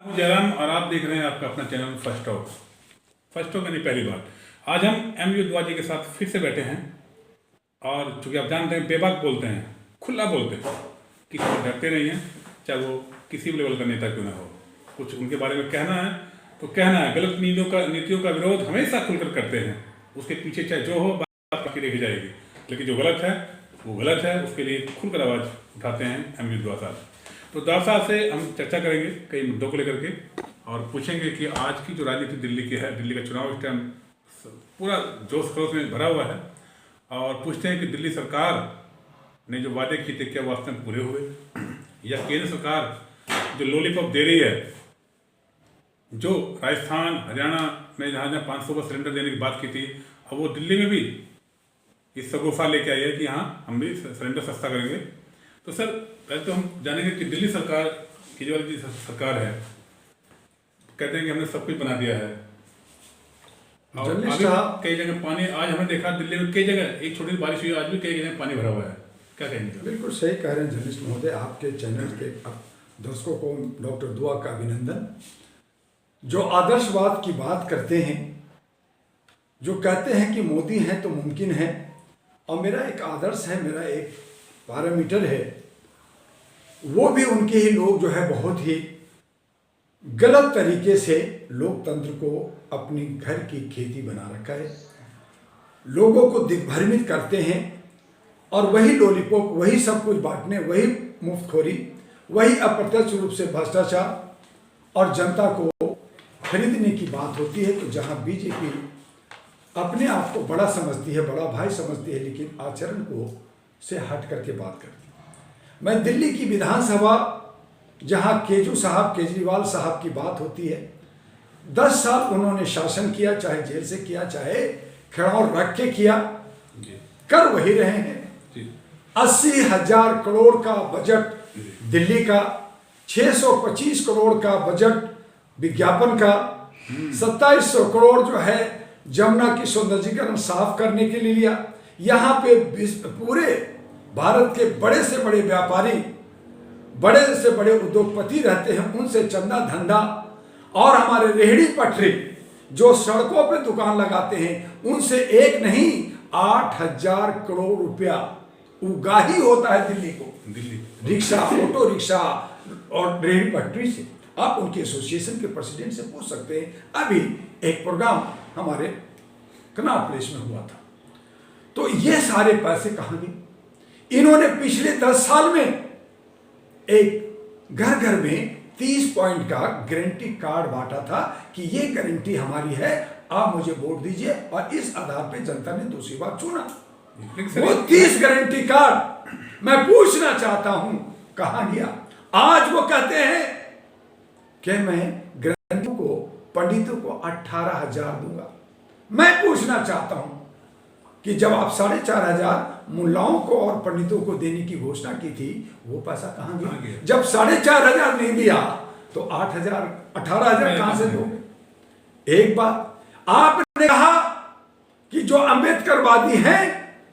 मैं जयराम और आप देख रहे हैं आपका अपना चैनल फर्स्ट टॉक यानी पहली बार। आज हम एमयू दुआ जी के साथ फिर से बैठे हैं और चूंकि आप जानते हैं बेबाक बोलते हैं, खुला बोलते हैं, किसी को डरते नहीं हैं, चाहे वो किसी भी लेवल का नेता क्यों ना हो। कुछ उनके बारे में कहना है तो कहना है, गलत नीतियों का विरोध हमेशा खुलकर करते हैं। उसके पीछे चाहे जो हो बात बाकी देखी जाएगी, लेकिन जो गलत है वो गलत है, उसके लिए खुलकर आवाज़ उठाते हैं एमयू दुआ साहब। तो दाव साहब से हम चर्चा करेंगे कई मुद्दों को लेकर के और पूछेंगे कि आज की जो राजनीति दिल्ली की है, दिल्ली का चुनाव इस टाइम पूरा जोश खरोश में भरा हुआ है, और पूछते हैं कि दिल्ली सरकार ने जो वादे किए थे क्या वास्तव में पूरे हुए, या केंद्र सरकार जो लॉलीपॉप दे रही है, जो राजस्थान हरियाणा में जहाँ 500 का सिलेंडर देने की बात की थी, अब वो दिल्ली में भी इस सगोफा लेके आई है कि हाँ हम भी सिलेंडर सस्ता करेंगे। तो सर पहले तो हम जानेंगे कि दिल्ली सरकार की जो सरकार है, कहते हैं कि हमने सब कुछ बना दिया है, और आगे कई जगह पानी, आज हमने देखा दिल्ली में कई जगह एक छोटी सी बारिश हुई, आज भी कई जगह पानी भरा हुआ है, क्या कहेंगे? बिल्कुल सही कह रहे हैं जर्नलिस्ट महोदय, आपके चैनल के दर्शकों को डॉक्टर दुआ का अभिनंदन। जो आदर्शवाद की बात करते हैं, जो कहते हैं कि मोदी हैं तो मुमकिन है, और मेरा एक आदर्श है, मेरा एक पैरामीटर है, वो भी उनके ही लोग जो है बहुत ही गलत तरीके से लोकतंत्र को अपनी घर की खेती बना रखा है, लोगों को दिग्भ्रमित करते हैं, और वही लॉलीपॉप, वही सब कुछ बांटने, वही मुफ्तखोरी, वही अप्रत्यक्ष रूप से भ्रष्टाचार और जनता को खरीदने की बात होती है। तो जहां बीजेपी अपने आप को बड़ा समझती है, बड़ा भाई समझती है, लेकिन आचरण को से हट करके बात करती है। मैं दिल्ली की विधानसभा, जहां केजरीवाल साहब की बात होती है, 10 साल उन्होंने शासन किया, चाहे जेल से किया, चाहे खड़ाउर रख के किया, कर वही रहे हैं। 80,000 करोड़ का बजट दिल्ली का, 625 करोड़ का बजट विज्ञापन का, 2700 करोड़ जो है जमुना की सौंदर्यीकरण साफ करने के लिए लिया। यहाँ पे पूरे भारत के बड़े से बड़े व्यापारी, बड़े से बड़े उद्योगपति रहते हैं, उनसे चंदा धंधा, और हमारे रेहड़ी पटरी जो सड़कों पे दुकान लगाते हैं, उनसे एक नहीं 8,000 करोड़ रुपया उगाही होता है दिल्ली को। रिक्शा, ऑटो रिक्शा और रेहड़ी पटरी से। आप उनके एसोसिएशन के प्रेसिडेंट से पूछ सकते हैं। अभी एक प्रोग्राम हमारे कनॉट प्लेस में हुआ था, तो ये सारे पैसे कहां गए? इन्होंने पिछले 10 साल में एक घर घर में 30 पॉइंट का गारंटी कार्ड बांटा था कि ये गारंटी हमारी है, आप मुझे वोट दीजिए, और इस आधार पे जनता ने दूसरी बार चुना। वो 30 गारंटी कार्ड मैं पूछना चाहता हूं कहां गया? आज वो कहते हैं कि मैं ग्रंथों को, पंडितों को 18,000 दूंगा। मैं पूछना चाहता हूं कि जब आप 4,500 मुल्लाओं को और पंडितों को देने की घोषणा की थी, वो पैसा कहां गया? जब 4,500 नहीं दिया तो 8,000, 18,000 कहां से दोगे? एक बात आपने कहा कि जो अंबेडकरवादी हैं,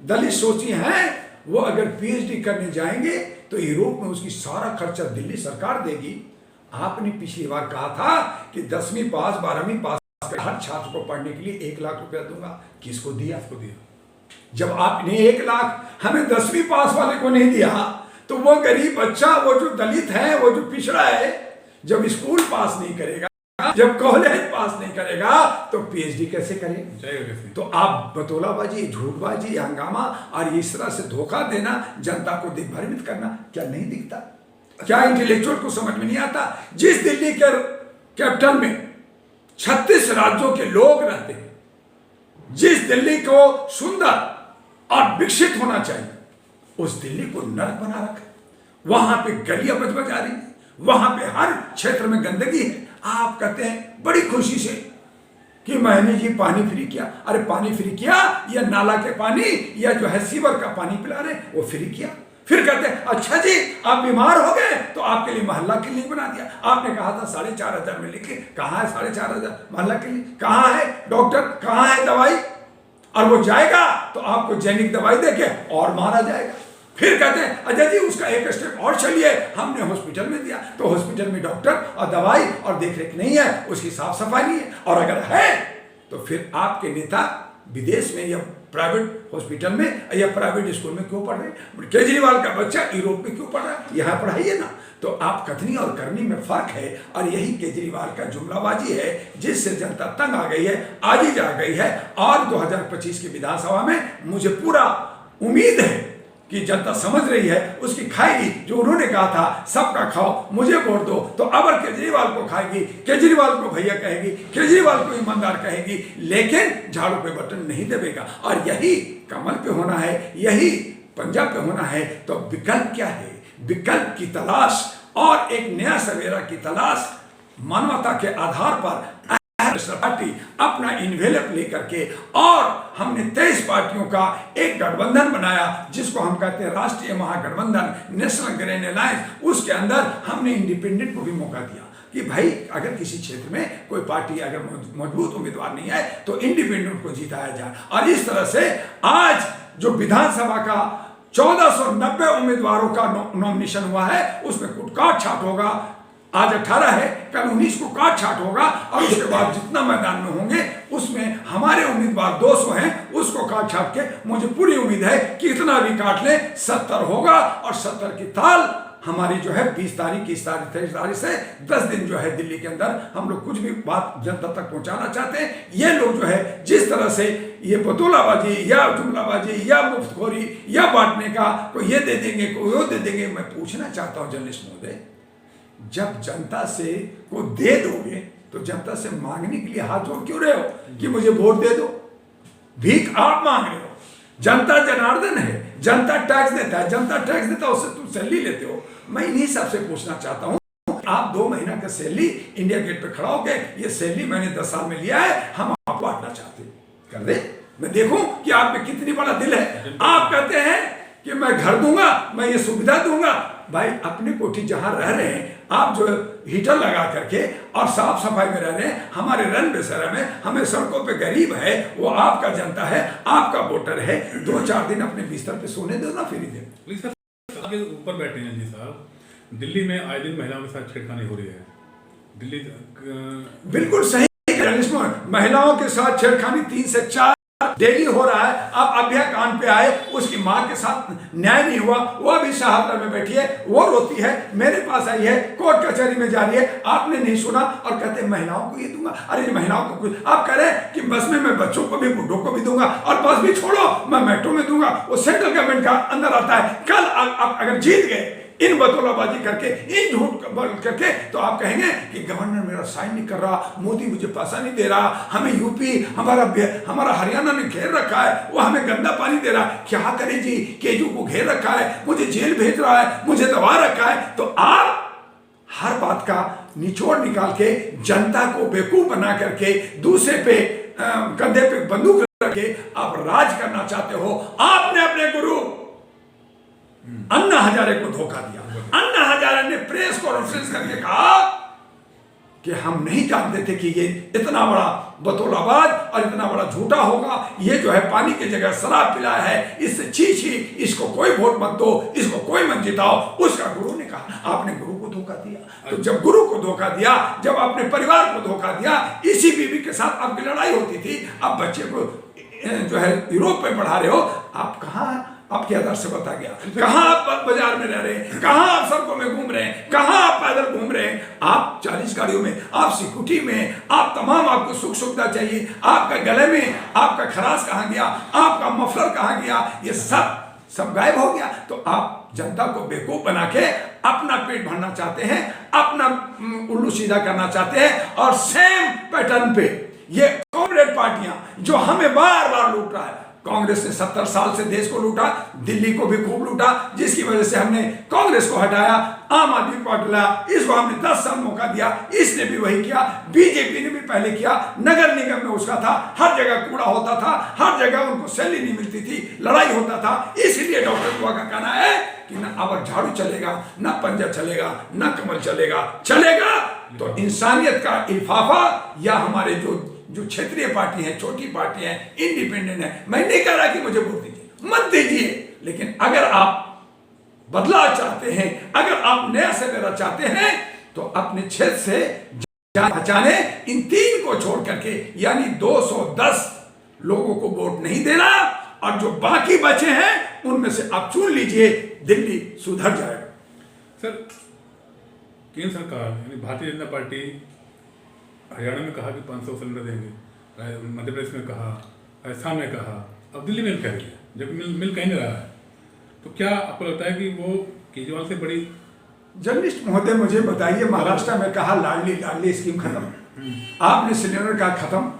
दलित सोची हैं, वो अगर पीएचडी करने जाएंगे तो यूरोप में उसकी सारा खर्चा दिल्ली सरकार देगी। आपने पिछली बार कहा था कि 10वीं पास, 12वीं पास हर छात्र को पढ़ने के लिए 1 लाख रुपया दूंगा। किसको दिया? जब आपने 1 लाख हमें 10वीं पास वाले को नहीं दिया, तो वो गरीब बच्चा, वो जो दलित है, वो जो पिछड़ा है, जब स्कूल पास नहीं करेगा, जब कॉलेज पास नहीं करेगा, तो पीएचडी कैसे करेगा? तो आप बतौलाबाजी, झूठबाजी, हंगामा और इस तरह से धोखा देना, जनता को दिग्भ्रमित करना, क्या नहीं दिखता? क्या इंटेलेक्चुअल को समझ में नहीं आता? जिस दिल्ली के कैपिटल में 36 राज्यों के लोग रहते हैं, जिस दिल्ली को सुंदर और विकसित होना चाहिए, उस दिल्ली को नर्क बना रखा है। वहां पे गलियां बज जा रही है, वहां पे हर क्षेत्र में गंदगी है। आप कहते हैं बड़ी खुशी से कि मैंने जी पानी फ्री किया। अरे पानी फ्री किया, या नाला के पानी, या जो है सीवर का पानी पिला रहे, वो फ्री किया। फिर कहते हैं अच्छा जी आप बीमार हो गए तो आपके लिए मोहल्ला क्लिनिक बना दिया। आपने कहा था 4,500 में लिखे, कहाँ है 4,500 मोहल्ला क्लिनिक? कहाँ है डॉक्टर? कहाँ है दवाई? और वो जाएगा तो आपको जैनिक दवाई देके और मारा जाएगा। फिर कहते हैं अजय जी उसका एक स्टेप और चलिए, हमने हॉस्पिटल में दिया तो हॉस्पिटल में डॉक्टर और दवाई और देखरेख नहीं है, उसकी साफ सफाई नहीं है, और अगर है तो फिर आपके नेता विदेश में या प्राइवेट हॉस्पिटल में या प्राइवेट स्कूल में क्यों पढ़ रहे हैं? केजरीवाल का बच्चा यूरोप में क्यों पढ़ रहा है? यहाँ पढ़ाइए ना। तो आप कथनी और करनी में फर्क है, और यही केजरीवाल का जुमलाबाजी है जिससे जनता तंग आ गई है, आजीज आ गई है। और 2025 की विधानसभा में मुझे पूरा उम्मीद है कि जनता समझ रही है, उसकी खाएगी। जो उन्होंने कहा था सबका खाओ मुझे वोट दो, तो अब केजरीवाल को खाएगी, केजरीवाल को भैया कहेगी, केजरीवाल को ईमानदार कहेगी, लेकिन झाड़ू पे बटन नहीं दबेगा। और यही कमल पे होना है, यही पंजाब पे होना है। तो विकल्प क्या है? विकल्प की तलाश और एक नया सवेरा की तलाश, मानवता के आधार पर पार्टी अपना इन्वेलप लेकर के, और हमने 23 पार्टियों का एक गठबंधन बनाया जिसको हम कहते हैं राष्ट्रीय महागठबंधन, नेशनल ग्रैंड अलायंस। उसके अंदर हमने इंडिपेंडेंट को भी मौका दिया कि भाई अगर किसी क्षेत्र में कोई पार्टी अगर मजबूत उम्मीदवार नहीं है तो इंडिपेंडेंट को जिताया जाए। और इस तरह से आज जो विधानसभा का 1490 उम्मीदवारों का नॉमिनेशन हुआ है, उसमें कुटकाट छाट होगा। आज 18 है, कल 19 को काट छाट होगा, और उसके बाद जितना मैदान में होंगे उसमें हमारे उम्मीदवार 200 हैं, उसको काट छाट के मुझे पूरी उम्मीद है कि इतना भी काट ले 70 होगा। और 70 की ताल हमारी जो है 20 तारीख, 21 तारीख, 23 तारीख से 10 दिन जो है दिल्ली के अंदर हम लोग कुछ भी बात जनता तक पहुंचाना चाहते हैं। ये लोग जो है जिस तरह से ये बतौलाबाजी या जुमलाबाजी या मुफ्तखोरी या बांटने का, कोई ये दे देंगे कोई वो दे देंगे, मैं पूछना चाहता हूँ जर्नलिस्ट महोदय, जब जनता से को दे दोगे तो जनता से मांगने के लिए हाथ जोड़ क्यों रहे हो कि मुझे वोट दे दो? भीख आप मांग रहे हो। जनता जनार्दन है, जनता टैक्स देता है, जनता टैक्स देता है, उससे तुम सैलरी लेते हो। मैं इन्हीं सबसे पूछना चाहता हूं, आप 2 महीना का सैलरी इंडिया गेट पे खड़ा होके, ये सैलरी मैंने 10 साल में लिया है, हम आपको बांटना चाहते हैं, कर दे। मैं देखूं कि आप में कितनी बड़ा दिल है। आप कहते हैं कि मैं घर दूंगा, मैं ये सुविधा दूंगा। भाई अपने कोठी जहां रह रहे हैं आप, जो हीटर लगा करके और साफ सफाई में रह रहे हैं, हमारे रन बेसरा में, हमें सड़कों पे गरीब है, वो आपका जनता है, आपका वोटर है। 2-4 दिन अपने बिस्तर पे सोने दो ना, फिर दे। सर आगे ऊपर बैठे हैं जी साहब, दिल्ली में आए दिन महिलाओं के साथ छेड़खानी हो रही है। दिल्ली बिल्कुल सही, महिलाओं के साथ छेड़खानी 3 से 4 डेली हो रहा है। अब अभ्या कांड पे आए, उसकी मां के साथ न्याय नहीं हुआ, वो अभी सहारा में बैठी है, वो रोती है, मेरे पास आई है, कोर्ट कचहरी में जा रही है, आपने नहीं सुना, और कहते हैं महिलाओं को ये दूंगा। अरे महिलाओं को कुछ, आप कह रहे हैं कि बस में मैं बच्चों को भी, बुढ़ों को भी दूंगा, और बस भी छोड़ो मैं मेट्रो में दूंगा। वो सेंट्रल गवर्नमेंट का अंदर आता है। कल आप अगर जीत गए इन बतौलाबाजी करके, इन झूठ करके, तो आप कहेंगे कि गवर्नर मेरा साइन नहीं कर रहा, मोदी मुझे पैसा नहीं दे रहा, हमें यूपी, हमारा हरियाणा ने घेर रखा है, वो हमें गंदा पानी दे रहा है। क्या करें जी, केजू को घेर रखा है, मुझे जेल भेज रहा है, मुझे दबा रखा है। तो आप हर बात का निचोड़ निकाल के जनता को बेवकूफ बना करके, दूसरे पे कंधे पे बंदूक रख के आप राज करना चाहते हो। आपने अपने गुरु अन्ना हजारे को धोखा दिया। अन्ना हजारे ने प्रेस कॉन्फ्रेंस करके कहा कि हम नहीं जानते थे कि ये इतना बड़ा बतौलाबाज और इतना बड़ा झूठा होगा। ये जो है पानी की जगह शराब पिलाया है, इससे छी, इसको कोई वोट मत दो, इसको कोई मत जिताओ। उसका गुरु ने कहा, आपने गुरु को धोखा दिया। तो जब गुरु को धोखा दिया, जब अपने परिवार को धोखा दिया, इसी बीवी के साथ आपकी लड़ाई होती थी, अब बच्चे को जो है यूरोप में पढ़ा रहे हो। आप कहाँ, आपके आदर्श से बता गया, कहां आप बाजार में रह रहे हैं, कहां आप सड़कों में घूम रहे हैं, कहां आप पैदल घूम रहे हैं। आप 40 गाड़ियों में, आप सिक्योरिटी में, आप तमाम, आपको सुख सुविधा चाहिए, आपका गले में आपका खरास कहां गया, आपका मफलर कहां गया, ये सब गायब हो गया। तो आप जनता को बेवकूफ बना के अपना पेट भरना चाहते हैं, अपना उल्लू सीधा करना चाहते हैं। और सेम पैटर्न पे ये कॉर्पोरेट पार्टियां जो हमें बार बार लूट रहा है। कांग्रेस ने 70 साल से देश को लूटा, दिल्ली को भी खूब लूटा, जिसकी वजह से हमने कांग्रेस को हटाया, आम आदमी पार्टी लाया, इसको हमने 10 साल मौका दिया, इसने भी वही किया, बीजेपी ने भी पहले किया। नगर निगम में उसका था, हर जगह कूड़ा होता था, हर जगह उनको सैलरी नहीं मिलती थी, लड़ाई होता था। इसलिए डॉक्टर बुआ का कहना है कि ना अब झाड़ू चलेगा, ना पंजा चलेगा, ना कमल चलेगा तो इंसानियत का लिफाफा या हमारे जो क्षेत्रीय पार्टी है, छोटी पार्टी है, इंडिपेंडेंट है। मैं नहीं कह रहा कि मुझे वोट दीजिए, मत दीजिए, लेकिन अगर आप बदलाव चाहते हैं, अगर आप नया सवेरा चाहते हैं, तो अपने क्षेत्र से पहचाने इन 3 को छोड़ करके, यानी 210 लोगों को वोट नहीं देना, और जो बाकी बचे हैं उनमें से आप चुन लीजिए, दिल्ली सुधर जाएगा। सर, केंद्र सरकार यानी भारतीय जनता पार्टी हरियाणा में कहा कि 500 सिलेंडर देंगे, मध्य प्रदेश में कहा, राजस्थान में कहा, अब दिल्ली में कह रही है, जबकि मिल कहीं नहीं रहा है। तो क्या आपको लगता है कि वो केजरीवाल से बड़ी? जर्नलिस्ट महोदय, मुझे बताइए, महाराष्ट्र में कहा लाडली स्कीम खत्म, आपने सिलेंडर का खत्म,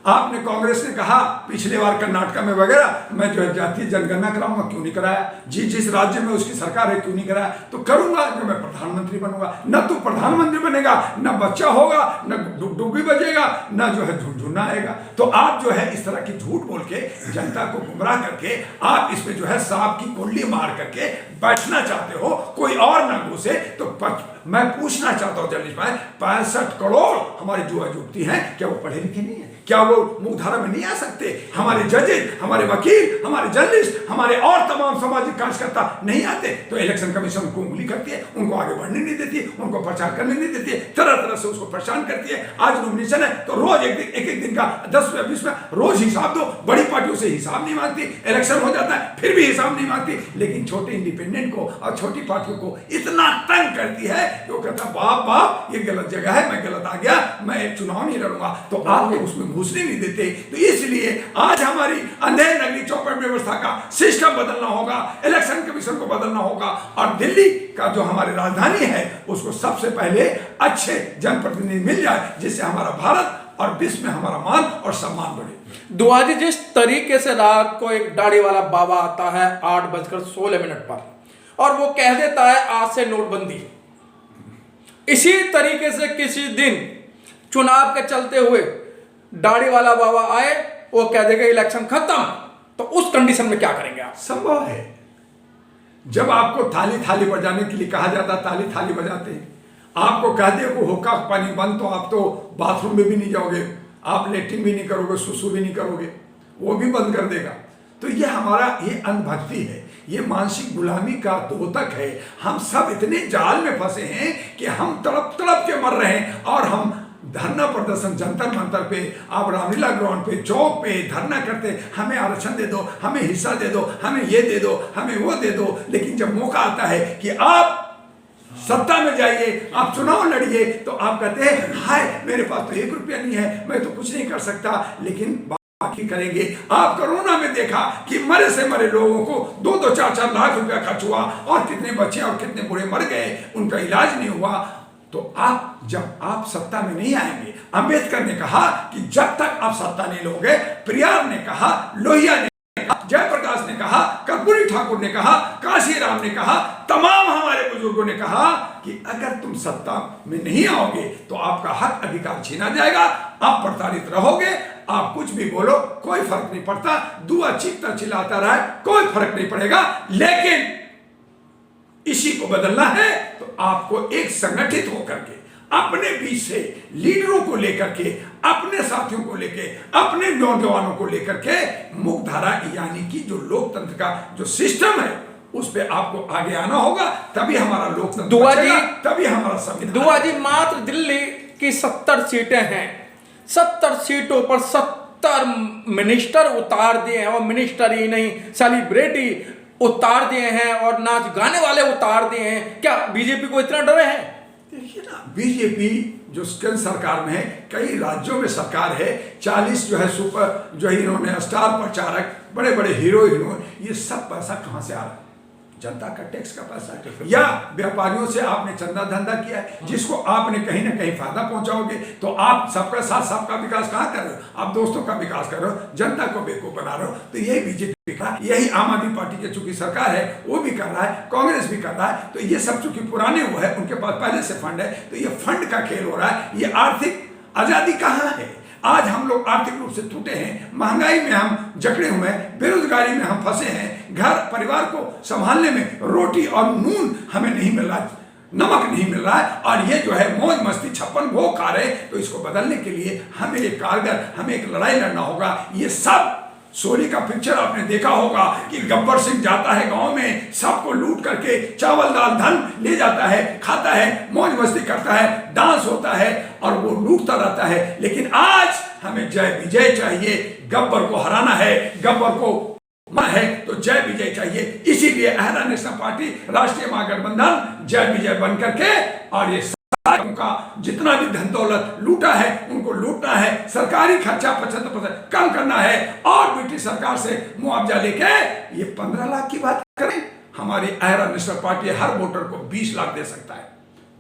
आपने कांग्रेस ने कहा पिछले बार कर्नाटक में वगैरह मैं जो है जातीय जनगणना कराऊंगा, क्यों नहीं कराया? जिस राज्य में उसकी सरकार है क्यों नहीं कराया? तो करूंगा जब मैं प्रधानमंत्री बनूंगा। न तो प्रधानमंत्री बनेगा, न बच्चा होगा, न डुग्गी बजेगा, न जो है झुनझुना आएगा। तो आप जो है इस तरह की झूठ बोल के जनता को गुमराह करके आप इसमें जो है सांप की कुंडली मार करके बैठना चाहते हो, कोई और न घुसे। तो मैं पूछना चाहता हूँ जर्नलिस्ट भाई, 65 करोड़ हमारे युवा युवती हैं, क्या वो पढ़े लिखे नहीं है? क्या वो मुख्यधारा में नहीं आ सकते? हमारे जजेज, हमारे वकील, हमारे जर्नलिस्ट, हमारे और तमाम सामाजिक कार्यकर्ता नहीं आते? तो इलेक्शन कमीशन उनको उंगली करती है, उनको आगे बढ़ने नहीं देती, उनको प्रचार करने नहीं देती है, तरह तरह से उसको परेशान करती है। आज नॉमिनेशन है तो रोज एक दिन का 10 या 20 में रोज हिसाब दो। बड़ी पार्टियों से हिसाब नहीं मांगती, इलेक्शन हो जाता है फिर भी हिसाब नहीं मांगती, लेकिन छोटे इंडिपेंडेंट को और छोटी पार्टियों को इतना तंग करती है कि वो कहता बाप ये गलत जगह है, मैं गलत आ गया, मैं चुनाव नहीं लड़ूंगा। तो आप उसमें घुसने नहीं देते। तो इसलिए आज हमारी अंधेर नगरी चौपट व्यवस्था का सिस्टम बदलना होगा, इलेक्शन कमीशन को बदलना होगा, और दिल्ली का जो हमारी राजधानी है उसको सबसे पहले अच्छे जनप्रतिनिधि मिल जाए, जिससे हमारा भारत और विश्व में हमारा मान और सम्मान बढ़े। दुआजी, जिस तरीके से रात को एक दाढ़ी वाला बाबा आता है 8:16 पर और वो कह देता है आज से नोटबंदी, इसी तरीके से किसी दिन चुनाव के चलते हुए दाढ़ी वाला बाबा आए, वो कह देगा इलेक्शन खत्म, तो उस कंडीशन में क्या करेंगे आप? संभव है, जब आपको थाली बजाने के लिए कहा जाता, थाली बजाते हैं। आपको कह दे को हुक्का पानी बंद, तो आप तो बाथरूम में भी नहीं जाओगे, आप लेट्रिन भी नहीं करोगे, सुसु भी नहीं करोगे, वो भी बंद कर देगा। तो ये हमारा ये अंधभक्ति है, ये मानसिक गुलामी का द्योतक है। हम सब इतने जाल में फंसे हैं कि हम तड़प के मर रहे हैं, और हम धरना प्रदर्शन जंतर मंतर पे, आप रामलीला ग्राउंड पे, चौक पे धरना करते, हमें आरक्षण दे दो, हमें हिस्सा दे दो, हमें ये दे दो, हमें वो दे दो। लेकिन जब मौका आता है कि आप सत्ता में जाइए, आप चुनाव लड़िए, तो आप कहते हैं हाय मेरे पास तो 1 रुपया नहीं है, मैं तो कुछ नहीं कर सकता। लेकिन बाकी करेंगे। आप कोरोना में देखा कि मरे से मरे लोगों को 2-2, 4-4 लाख रुपया खर्च हुआ, और कितने बच्चे और कितने बूढ़े मर गए, उनका इलाज नहीं हुआ। तो जब आप सत्ता में नहीं आएंगे, अंबेडकर ने कहा कि जब तक आप सत्ता नहीं लोगे, पेरियार ने कहा, लोहिया ने कहा, जयप्रकाश ने कहा, कर्पूरी ठाकुर ने कहा, काशीराम ने कहा, तमाम हमारे बुजुर्गों ने कहा कि अगर तुम सत्ता में नहीं आओगे तो आपका हक अधिकार छीना जाएगा, आप प्रताड़ित रहोगे, आप कुछ भी बोलो कोई फर्क नहीं पड़ता, दुआ चीखता चिल्लाता रहे कोई फर्क नहीं पड़ेगा। लेकिन इसी को बदलना है तो आपको एक संगठित होकर के अपने बीच से लीडरों को लेकर के, अपने साथियों को लेकर, अपने नौजवानों को लेकर के मुख्यधारा यानी कि जो लोकतंत्र का जो सिस्टम है उस पे आपको आगे आना होगा, तभी हमारा लोकतंत्र बचेगा, तभी हमारा संविधान। दुआ जी, मात्र दिल्ली की 70 सीटें हैं, 70 सीटों पर 70 मिनिस्टर उतार दिए हैं, और मिनिस्टर ही नहीं सेलिब्रिटी उतार दिए हैं, और नाच गाने वाले उतार दिए हैं। क्या बीजेपी को इतना डरे हैं? देखिए ना, बीजेपी जो केंद्र सरकार में है, कई राज्यों में सरकार है, 40 जो है सुपर जो है इन्होंने स्टार प्रचारक, बड़े बड़े हीरो हीरोइन, ये सब पैसा कहाँ से आ रहा है? जनता का टैक्स का पैसा, या व्यापारियों से आपने चंदा धंधा किया है, जिसको आपने कहीं ना कहीं फायदा पहुंचाओगे। तो आप सबका साथ सबका विकास कहाँ कर रहे हो? आप दोस्तों का विकास कर रहे हो, जनता को बेवकूफ बना रहे हो। तो यही बीजेपी का, यही आम आदमी पार्टी की चूंकि सरकार है वो भी कर रहा है, कांग्रेस भी कर रहा है। तो ये सब चूंकि पुराने वो है, उनके पास पहले से फंड है, तो ये फंड का खेल हो रहा है। ये आर्थिक आजादी कहाँ है? आज हम लोग आर्थिक रूप से टूटे हैं, महंगाई में हम जकड़े हुए हैं, बेरोजगारी में हम फंसे हैं, घर परिवार को संभालने में रोटी और नून हमें नहीं मिल रहा, नमक नहीं मिल रहा है, और ये जो है मौज मस्ती 56 खा रहे। तो इसको बदलने के लिए हमें एक कारगर, हमें एक लड़ाई लड़ना होगा। ये सब सोनी का पिक्चर आपने देखा होगा कि गब्बर सिंह जाता है गांव में, सबको लूट करके चावल दाल धन ले जाता है, खाता है, मौज मस्ती करता है, डांस होता है और वो लूटता रहता है। लेकिन आज हमें जय विजय चाहिए, गब्बर को हराना है, गब्बर को है तो जय विजय चाहिए। इसीलिए अहरा नेशनल पार्टी राष्ट्रीय महागठबंधन जय विजय बन करके और ये का जितना भी धन दौलत लूटा है उनको लूटना है, सरकारी खर्चा 75% कम करना है और ब्रिटिश सरकार से मुआवजा लेके ये 15 लाख की बात करें। हमारी अहरा नेशनल पार्टी हर वोटर को 20 लाख दे सकता है।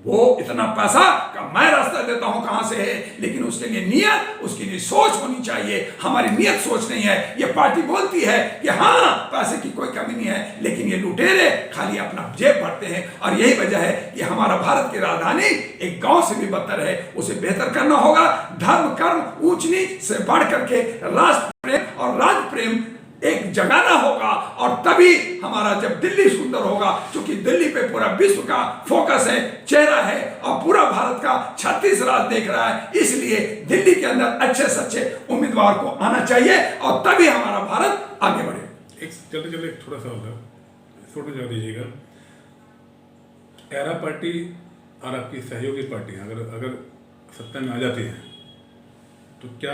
वो इतना पैसा का मैं रास्ता देता हूं कहां से है, लेकिन उसके लिए नियत, उसके लिए सोच होनी चाहिए। हमारी नियत सोच नहीं है। ये पार्टी बोलती है कि हाँ पैसे की कोई कमी नहीं है, लेकिन ये लुटेरे खाली अपना जेब भरते हैं और यही वजह है कि हमारा भारत की राजधानी एक गांव से भी बदतर है। उसे बेहतर करना होगा। धर्म कर्म ऊंच नीच से बढ़ करके राष्ट्र प्रेम और राज प्रेम एक जगाना होगा और तभी हमारा जब दिल्ली सुंदर होगा, क्योंकि दिल्ली पे पूरा विश्व का फोकस है, चेहरा है और पूरा भारत का 36 राज्य देख रहा है। इसलिए दिल्ली के अंदर अच्छे से अच्छे उम्मीदवार को आना चाहिए और तभी हमारा भारत आगे बढ़े। एक चलते थोड़ा सा होगा, छोटा जवाब दीजिएगा। अहरा पार्टी और आपकी सहयोगी पार्टी अगर सत्ता में आ जाती है तो क्या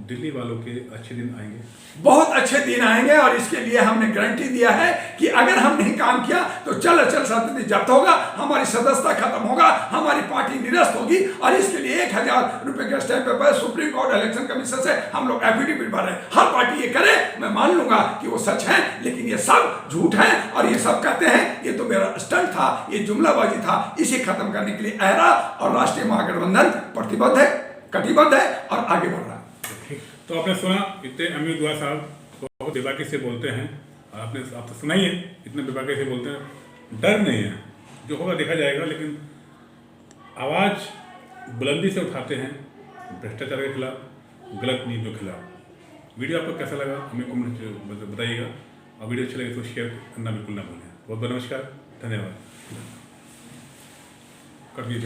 दिल्ली वालों के अच्छे दिन आएंगे? बहुत अच्छे दिन आएंगे और इसके लिए हमने गारंटी दिया है कि अगर हम नहीं काम किया तो चल संपत्ति जब्त होगा, हमारी सदस्यता खत्म होगा, हमारी पार्टी निरस्त होगी और इसके लिए 1000 रुपए के stamp paper supreme court election commission से हम लोग एफिडेविट भर रहे हैं। हर पार्टी ये करे, मैं मान लूंगा कि वो सच है, लेकिन ये सब झूठ है और ये सब कहते हैं ये तो मेरा स्टंट था, ये जुमलाबाजी था। इसे खत्म करने के लिए अहरा और राष्ट्रीय महागठबंधन प्रतिबद्ध है, कटिबद्ध है और आगे बढ़ रहा है। तो आपने सुना, इतने अमीर दुआ साहब बहुत बेबाकी से बोलते हैं और आप तो सुना ही है, इतने बेबाकी से बोलते हैं। डर नहीं है, जो होगा देखा जाएगा, लेकिन आवाज़ बुलंदी से उठाते हैं भ्रष्टाचार के खिलाफ, गलत नीतियों के खिलाफ। वीडियो आपको कैसा लगा हमें कमेंट बताइएगा और वीडियो अच्छा लगे तो शेयर करना बिल्कुल ना भूलें। बहुत बहुत नमस्कार, धन्यवाद। कर दीजिए।